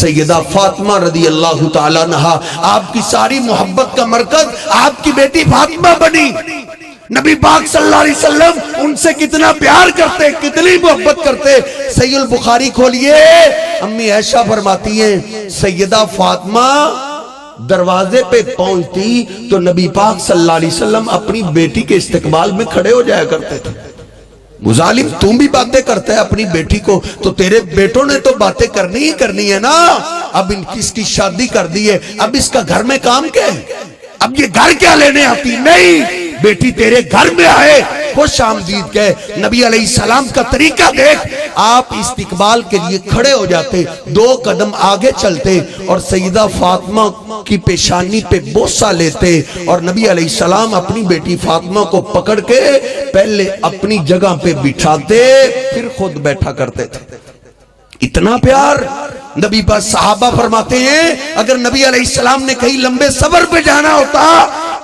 سیدہ فاطمہ رضی اللہ تعالیٰ عنہا آپ کی ساری محبت کا مرکز آپ کی بیٹی فاطمہ بنی۔ نبی پاک صلی اللہ علیہ وسلم ان سے کتنا پیار کرتے، کتنی محبت کرتے۔ صحیح البخاری کھولیے، امی عائشہ فرماتی ہیں سیدہ فاطمہ دروازے پہ پہنچتی تو نبی پاک صلی اللہ علیہ وسلم اپنی بیٹی کے استقبال میں کھڑے ہو جایا کرتے تھے۔ مظالم تم بھی باتیں کرتا ہے اپنی بیٹی کو، تو تیرے بیٹوں نے تو باتیں کرنی ہی کرنی ہے نا۔ اب اس کی شادی کر دی ہے، اب اس کا گھر میں کام کیا ہے؟ اب یہ گھر کیا لینے آتی؟ نہیں، بیٹی تیرے گھر میں آئے، خوش آمدید کہے۔ نبی علیہ السلام کا طریقہ دیکھ، آپ استقبال کے لیے کھڑے ہو جاتے، 2 قدم آگے چلتے اور سیدہ فاطمہ کی پیشانی پہ بوسہ لیتے، اور نبی علیہ السلام اپنی بیٹی فاطمہ کو پکڑ کے پہلے اپنی جگہ پہ بٹھاتے، پھر خود بیٹھا کرتے تھے۔ اتنا پیار نبی پاک۔ صحابہ فرماتے ہیں اگر نبی علیہ السلام نے کہیں لمبے سفر پہ جانا ہوتا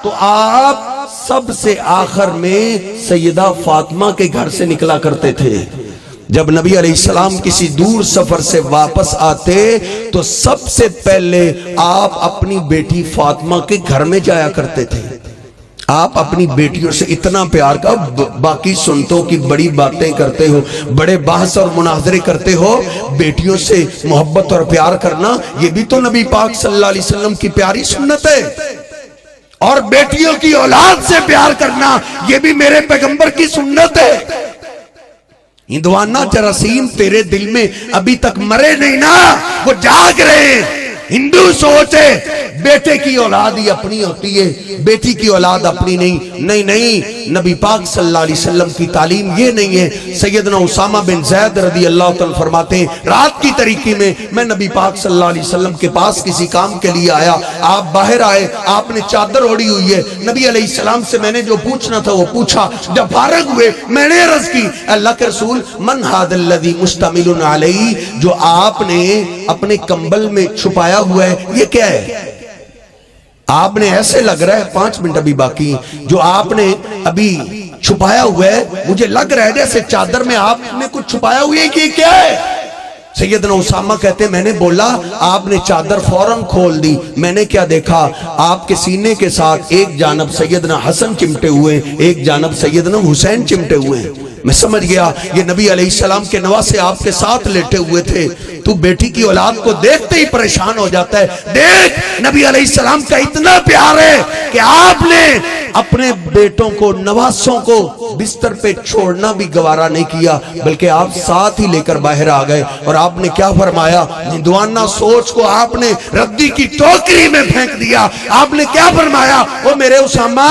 تو آپ سب سے آخر میں سیدہ فاطمہ کے گھر سے نکلا کرتے تھے۔ جب نبی علیہ السلام کسی دور سفر سے واپس آتے تو سب سے پہلے آپ اپنی بیٹی فاطمہ کے گھر میں جایا کرتے تھے۔ آپ اپنی بیٹیوں سے اتنا پیار کا، باقی سنتوں کی بڑی باتیں کرتے ہو، بڑے بحث اور مناظرے کرتے ہو، بیٹیوں سے محبت اور پیار کرنا یہ بھی تو نبی پاک صلی اللہ علیہ وسلم کی پیاری سنت ہے، اور بیٹیوں کی اولاد سے پیار کرنا یہ بھی میرے پیغمبر کی سنت ہے۔ ہندوانہ جراثیم تیرے دل میں ابھی تک مرے نہیں نا، وہ جاگ رہے ہیں۔ ہندو سوچے بیٹے کی اولاد ہی اپنی ہوتی ہے، بیٹی کی اولاد اپنی نہیں۔ نہیں، نبی پاک صلی اللہ علیہ وسلم کی تعلیم یہ نہیں ہے۔ سیدنا اسامہ بن زید رضی اللہ تعالیٰ فرماتے ہیں رات کی تاریکی میں نبی پاک صلی اللہ علیہ وسلم کے پاس کسی کام کے لیے آیا، آپ باہر آئے، آپ نے چادر اوڑھی ہوئی ہے، نبی علیہ السلام سے میں نے جو پوچھنا تھا وہ پوچھا، جب فارغ ہوئے میں نے عرض کی اللہ کے رسول من ھذا الذی مشتمل علیہ، جو آپ نے اپنے کمبل میں چھپایا ہوا ہے یہ کیا ہے؟ آپ نے ایسے لگ رہا ہے 5 منٹ ابھی باقی، جو آپ نے ابھی چھپایا ہوا ہے مجھے لگ رہا ہے جیسے چادر میں آپ نے کچھ چھپایا ہوا ہے، کہ کیا ہے؟ سیدنا اسامہ کہتے ہیں میں نے بولا، آپ نے چادر فوراً کھول دی، میں نے کیا دیکھا، آپ کے سینے کے ساتھ ایک جانب سیدنا حسن چمٹے ہوئے، ایک جانب سیدنا حسین چمٹے ہوئے ہیں۔ میں سمجھ گیا یہ نبی علیہ السلام کے نواسے آپ کے ساتھ لیٹے ہوئے تھے۔ تو بیٹی کی اولاد کو دیکھتے ہی پریشان ہو جاتا ہے۔ دیکھ نبی علیہ السلام کا اتنا پیار ہے کہ آپ نے اپنے بیٹوں کو، نواسوں کو بستر پہ چھوڑنا بھی گوارا نہیں کیا، بلکہ آپ ساتھ ہی لے کر باہر آ گئے، اور آپ نے کیا فرمایا؟ ہندوانہ سوچ کو آپ نے ردی کی ٹوکری میں پھینک دیا۔ آپ نے کیا فرمایا؟ وہ میرے اسامہ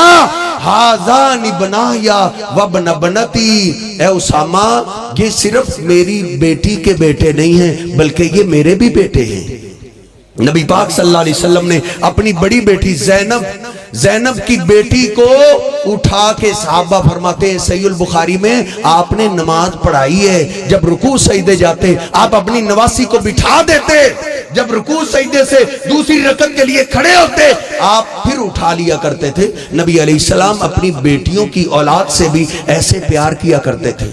ہاذان بنایا وابن بنتی، اے اسامہ یہ صرف میری بیٹی کے بیٹے نہیں ہیں بلکہ یہ میرے بھی بیٹے ہیں۔ نبی پاک صلی اللہ علیہ وسلم نے اپنی بڑی بیٹی زینب کی بیٹی کو اٹھا کے، صحابہ فرماتے ہیں صحیح البخاری میں آپ نے نماز پڑھائی ہے، جب رکوع سجدے جاتے آپ اپنی نواسی کو بٹھا دیتے، جب رکوع سجدے سے دوسری رکعت کے لیے کھڑے ہوتے آپ پھر اٹھا لیا کرتے تھے۔ نبی علیہ السلام اپنی بیٹیوں کی اولاد سے بھی ایسے پیار کیا کرتے تھے۔